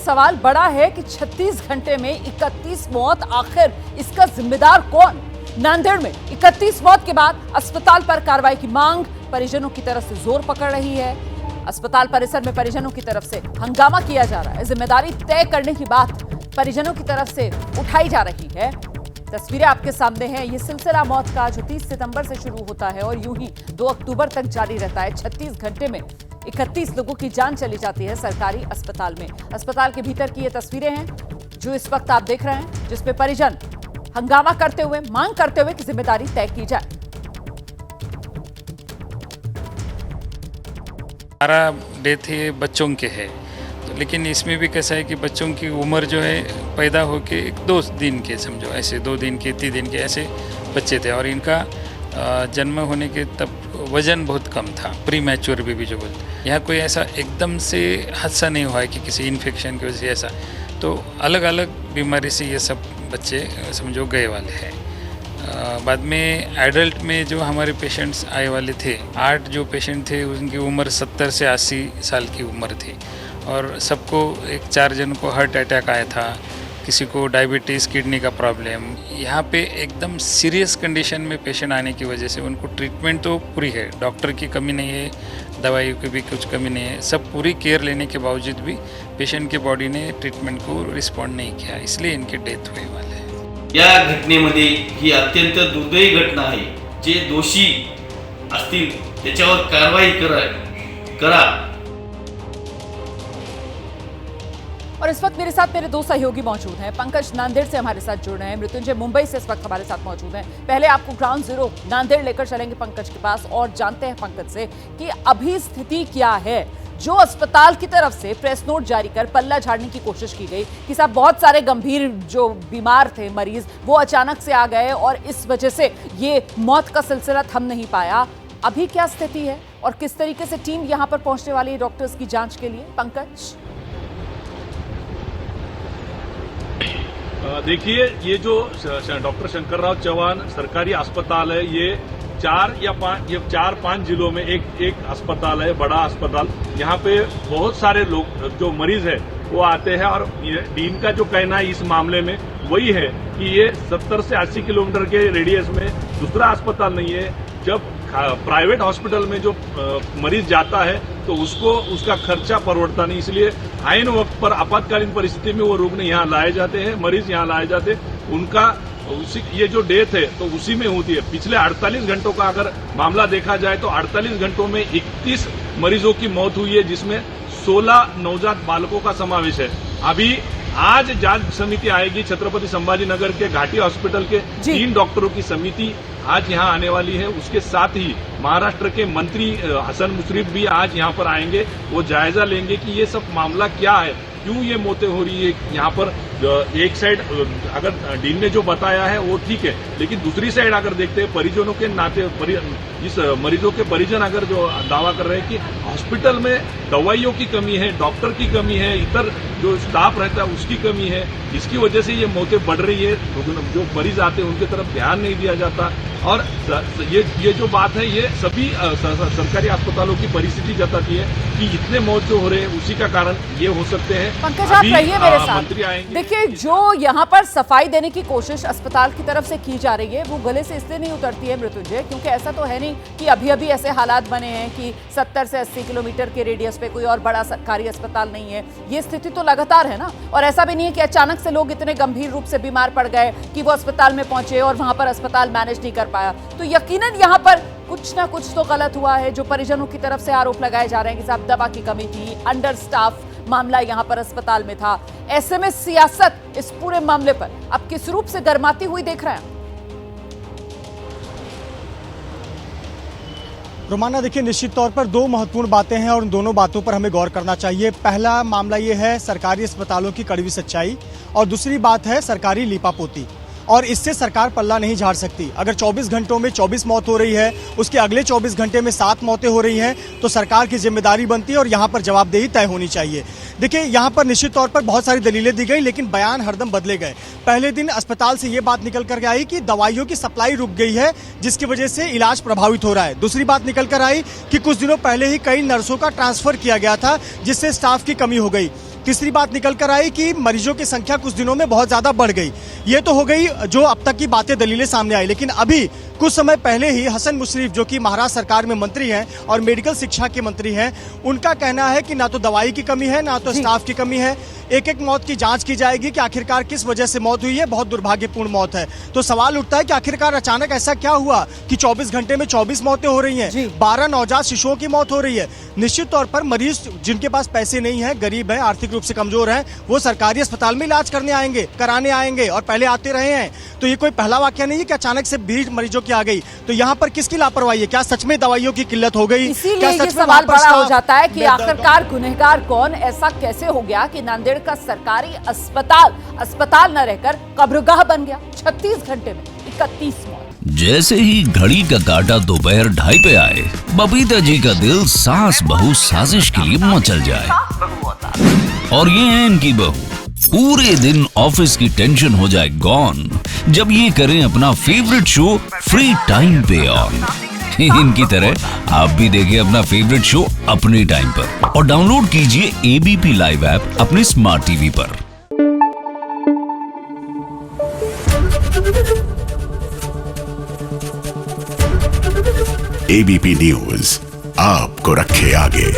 सवाल बड़ा है कि 36 घंटे में 31 मौत, आखिर इसका जिम्मेदार कौन? नांदेड़ में 31 मौत के बाद अस्पताल पर कार्रवाई की मांग परिजनों की तरफ से जोर पकड़ रही है। अस्पताल परिसर में परिजनों की तरफ से हंगामा किया जा रहा है। जिम्मेदारी तय करने की बात परिजनों की तरफ से उठाई जा रही है। तस्वीरें आपके सामने हैं। ये सिलसिला मौत का जो 30 सितंबर से शुरू होता है और यूं ही 2 अक्टूबर तक जारी रहता है। 36 घंटे में 31 लोगों की जान चली जाती है सरकारी अस्पताल में। अस्पताल के भीतर की ये तस्वीरें हैं जो इस वक्त आप देख रहे हैं, जिसमें परिजन हंगामा करते हुए, मांग करते हुए कि जिम्मेदारी तय की जाए। 12 डेथ है बच्चों के है, लेकिन इसमें भी कैसा है कि बच्चों की उम्र जो है पैदा होके 2 दिन के, समझो ऐसे 2 दिन के 3 दिन के ऐसे बच्चे थे, और इनका जन्म होने के तब वजन बहुत कम था, प्री मैच्योर बेबी जो बोलते हैं। यहाँ कोई ऐसा एकदम से हादसा नहीं हुआ है कि किसी इन्फेक्शन की वजह से ऐसा, तो अलग अलग बीमारी से ये सब बच्चे समझो गए वाले हैं। बाद में एडल्ट में जो हमारे पेशेंट्स आए वाले थे, 8 जो पेशेंट थे उनकी उम्र 70 से 80 साल की उम्र थी, और सबको 4 जन को हार्ट अटैक आया था, किसी को डायबिटीज़, किडनी का प्रॉब्लम। यहाँ पे एकदम सीरियस कंडीशन में पेशेंट आने की वजह से उनको ट्रीटमेंट तो पूरी है, डॉक्टर की कमी नहीं है, दवाइयों की भी कुछ कमी नहीं है, सब पूरी केयर लेने के बावजूद भी पेशेंट की बॉडी ने ट्रीटमेंट को रिस्पॉन्ड नहीं किया, इसलिए इनके डेथ हुए वाले हैं। या घटनेमध्ये ही अत्यंत दुर्दैवी घटना आहे। जे दोषी असतील त्याच्यावर कारवाई करा। और इस वक्त मेरे साथ मेरे 2 सहयोगी मौजूद हैं। पंकज नांदेड़ से हमारे साथ जुड़ रहे हैं, मृत्युंजय मुंबई से इस वक्त हमारे साथ मौजूद हैं। पहले आपको ग्राउंड जीरो नांदेड़ लेकर चलेंगे पंकज के पास और जानते हैं पंकज से कि अभी स्थिति क्या है। जो अस्पताल की तरफ से प्रेस नोट जारी कर पल्ला झाड़ने की कोशिश की गई कि साहब बहुत सारे गंभीर जो बीमार थे मरीज वो अचानक से आ गए और इस वजह से ये मौत का सिलसिला थम नहीं पाया, अभी क्या स्थिति है और किस तरीके से टीम यहां पर पहुंचने वाली है डॉक्टर्स की जांच के लिए? पंकज, देखिए, ये जो डॉक्टर शंकरराव चौहान सरकारी अस्पताल है, ये 4-5 जिलों में एक अस्पताल है, बड़ा अस्पताल। यहाँ पे बहुत सारे लोग जो मरीज है वो आते हैं, और डीन का जो कहना है इस मामले में वही है कि ये 70 से 80 किलोमीटर के रेडियस में दूसरा अस्पताल नहीं है। जब प्राइवेट हॉस्पिटल में जो मरीज जाता है तो उसको उसका खर्चा परवड़ता नहीं, इसलिए आईन वक्त पर आपातकालीन परिस्थिति में वो रुग्ण यहाँ लाए जाते हैं, मरीज यहाँ लाए जाते हैं। उनका ये जो डेथ है तो उसी में होती है। पिछले 48 घंटों का अगर मामला देखा जाए तो 48 घंटों में 31 मरीजों की मौत हुई है, जिसमें 16 नवजात बालकों का समावेश है। अभी आज जांच समिति आएगी, छत्रपति संभाजीनगर के घाटी हॉस्पिटल के 3 डॉक्टरों की समिति आज यहां आने वाली है। उसके साथ ही महाराष्ट्र के मंत्री हसन मुश्रीफ भी आज यहां पर आएंगे, वो जायजा लेंगे कि ये सब मामला क्या है, क्यों ये मौतें हो रही है। यहाँ पर एक साइड अगर डीन ने जो बताया है वो ठीक है, लेकिन दूसरी साइड अगर देखते हैं परिजनों के नाते, इस मरीजों के परिजन अगर जो दावा कर रहे हैं कि हॉस्पिटल में दवाइयों की कमी है, डॉक्टर की कमी है, इतर जो स्टाफ रहता है उसकी कमी है, इसकी वजह से ये मौतें बढ़ रही है। जो मरीज आते हैं उनकी तरफ ध्यान नहीं दिया जाता, और ये जो बात है ये सभी सरकारी अस्पतालों की परिस्थिति जताती है कि इतने मौत जो हो रहे हैं उसी का कारण ये हो सकते हैं। पंकज, आप रहिए मेरे साथ। मंत्री आएंगे। देखिए, जो यहाँ पर सफाई देने की कोशिश अस्पताल की तरफ से की जा रही है वो गले से इसलिए नहीं उतरती है मृत्युंजय, क्योंकि ऐसा तो है नहीं कि अभी अभी ऐसे हालात बने हैं कि 70 से 80 किलोमीटर के रेडियस पे कोई और बड़ा सरकारी अस्पताल नहीं है। ये स्थिति तो लगातार है ना, और ऐसा भी नहीं है कि अचानक से लोग इतने गंभीर रूप से बीमार पड़ गए कि वो अस्पताल में पहुंचे और वहां पर अस्पताल मैनेज नहीं कर पाया। तो यकीनन यहाँ पर कुछ ना कुछ तो गलत हुआ है। जो परिजनों की तरफ से आरोप लगाए जा रहे हैं कि साहब दवा की कमी थी, अंडर स्टाफ मामला यहाँ पर अस्पताल में था, ऐसे में सियासत इस पूरे मामले पर अब किस रूप से गरमाती हुई देख रहे हैं? रोमाना, देखिए, निश्चित तौर पर 2 महत्वपूर्ण बातें हैं और उन दोनों बातों पर हमें गौर करना चाहिए। पहला मामला ये है सरकारी अस्पतालों की कड़वी सच्चाई, और दूसरी बात है सरकारी लीपापोती, और इससे सरकार पल्ला नहीं झाड़ सकती। अगर 24 घंटों में 24 मौत हो रही है, उसके अगले 24 घंटे में 7 मौतें हो रही हैं, तो सरकार की जिम्मेदारी बनती है और यहाँ पर जवाबदेही तय होनी चाहिए। देखिए, यहाँ पर निश्चित तौर पर बहुत सारी दलीलें दी गई, लेकिन बयान हरदम बदले गए। पहले दिन अस्पताल से ये बात निकल कर आई कि दवाइयों की सप्लाई रुक गई है, जिसकी वजह से इलाज प्रभावित हो रहा है। दूसरी बात निकल कर आई कि कुछ दिनों पहले ही कई नर्सों का ट्रांसफर किया गया था, जिससे स्टाफ की कमी हो गई। तीसरी बात निकल कर आई कि मरीजों की संख्या कुछ दिनों में बहुत ज्यादा बढ़ गई। ये तो हो गई जो अब तक की बातें, दलीलें सामने आई। लेकिन अभी कुछ समय पहले ही हसन मुशर्रफ, जो कि महाराष्ट्र सरकार में मंत्री हैं और मेडिकल शिक्षा के मंत्री हैं, उनका कहना है कि ना तो दवाई की कमी है, ना तो स्टाफ की कमी है। एक एक मौत की जांच की जाएगी कि आखिरकार किस वजह से मौत हुई है। बहुत दुर्भाग्यपूर्ण मौत है। तो सवाल उठता है कि आखिरकार अचानक ऐसा क्या हुआ कि 24 घंटे में 24 मौतें हो रही हैं, 12 नवजात शिशुओं की मौत हो रही है। निश्चित तौर पर मरीज जिनके पास पैसे नहीं है, गरीब है, आर्थिक रूप से कमजोर है, वो सरकारी अस्पताल में इलाज कराने आएंगे और पहले आते रहे हैं। तो ये कोई पहला वाकया नहीं है कि अचानक से भीड़ मरीजों की आ गई। तो यहाँ पर किसकी लापरवाही है? क्या सच में दवाइयों की किल्लत हो गई? इसीलिए ये सवाल बड़ा हो जाता है कि आखिरकार गुनहगार कौन? ऐसा कैसे हो गया कि नांदेड़ का सरकारी अस्पताल न रहकर कब्रगाह बन गया? 36 घंटे में 31 मौत। जैसे ही घड़ी का काटा दोपहर 2:30 पे आए, बबीता जी का दिल सास बहू साजिश के लिए मचल जाए। और ये है इनकी बहू, पूरे दिन ऑफिस की टेंशन हो जाए गॉन जब ये करें अपना फेवरेट शो फ्री टाइम पे ऑन। इनकी तरह आप भी देखिए अपना फेवरेट शो अपने टाइम पर और डाउनलोड कीजिए एबीपी लाइव ऐप अपने स्मार्ट टीवी पर। एबीपी न्यूज आपको रखे आगे।